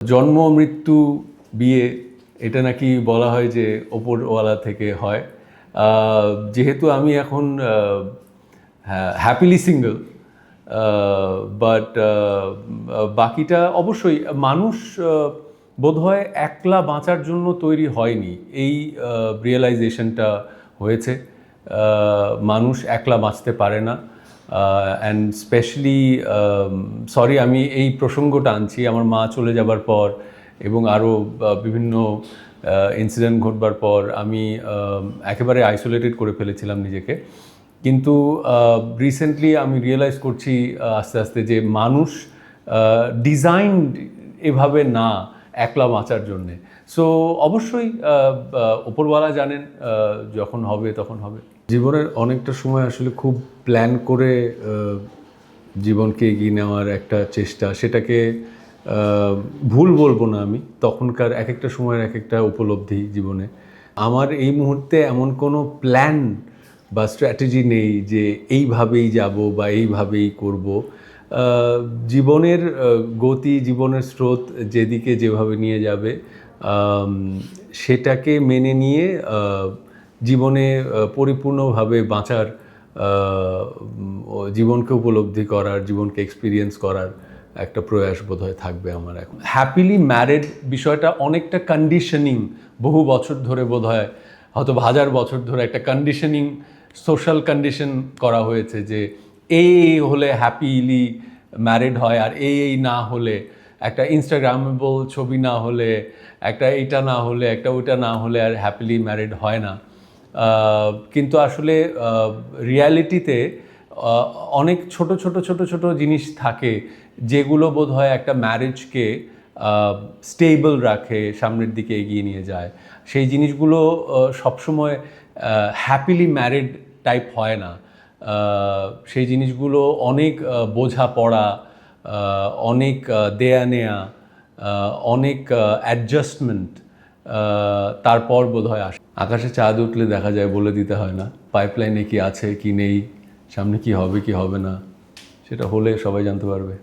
জন্ম মৃত্যু বিয়ে এটা নাকি বলা হয় যে ওপরওয়ালা থেকে হয়। যেহেতু আমি এখন হ্যাপিলি সিঙ্গল, বাট বাকিটা অবশ্যই মানুষ বোধহয় একলা বাঁচার জন্য তৈরি হয়নি, এই রিয়েলাইজেশনটা হয়েছে। মানুষ একলা বাঁচতে পারে না। অ্যান্ড স্পেশালি সরি আমি এই প্রসঙ্গটা আনছি আমার মা চলে যাবার পর এবং আরও বিভিন্ন ইনসিডেন্ট ঘটবার পর আমি একেবারে আইসোলেটেড করে ফেলেছিলাম নিজেকে। কিন্তু রিসেন্টলি আমি রিয়েলাইজ করছি আস্তে আস্তে যে মানুষ ডিজাইনড এভাবে না একলা বাঁচার জন্যে। সো অবশ্যই ওপরওয়ালা জানেন যখন হবে তখন হবে। জীবনের অনেকটা সময় আসলে খুব প্ল্যান করে জীবনকে এগিয়ে নেওয়ার একটা চেষ্টা, সেটাকে ভুল বলবো না আমি, তখনকার এক একটা সময়ের এক একটা উপলব্ধি জীবনে। আমার এই মুহূর্তে এমন কোনো প্ল্যান বা স্ট্র্যাটেজি নেই যে এইভাবেই যাব বা এইভাবেই করব। জীবনের গতি, জীবনের স্রোত যেদিকে যেভাবে নিয়ে যাবে সেটাকে মেনে নিয়ে জীবনে পরিপূর্ণভাবে বাঁচার, জীবনকে উপলব্ধি করার, জীবনকে এক্সপিরিয়েন্স করার একটা প্রয়াস বোধহয় থাকবে আমার এখন। হ্যাপিলি ম্যারিড বিষয়টা অনেকটা কন্ডিশনিং, বহু বছর ধরে বোধহয় হয়তো 1000 বছর ধরে একটা কন্ডিশনিং, সোশ্যাল কন্ডিশন করা হয়েছে যে এই হলে হ্যাপিলি ম্যারিড হয়, আর এই না হলে, একটা ইনস্টাগ্রামেবল ছবি না হলে, একটা এইটা না হলে, একটা ওইটা না হলে আর হ্যাপিলি ম্যারিড হয় না। কিন্তু আসলে রিয়ালিটিতে অনেক ছোট ছোট ছোট ছোট জিনিস থাকে যেগুলো বোধহয় একটা ম্যারেজকে স্টেবল রাখে, সামনের দিকে এগিয়ে নিয়ে যায়। সেই জিনিসগুলো সবসময় হ্যাপিলি ম্যারিড টাইপ হয় না। সেই জিনিসগুলো অনেক বোঝাপড়া, অনেক দেয়া নেয়া, অনেক অ্যাডজাস্টমেন্ট, তারপর বোধহয় আসে। আকাশে চাঁদ উঠলে দেখা যায়, বলে দিতে হয় না। পাইপলাইনে কি আছে কি নেই, সামনে কি হবে কি হবে না, সেটা হলে সবাই জানতে পারবে।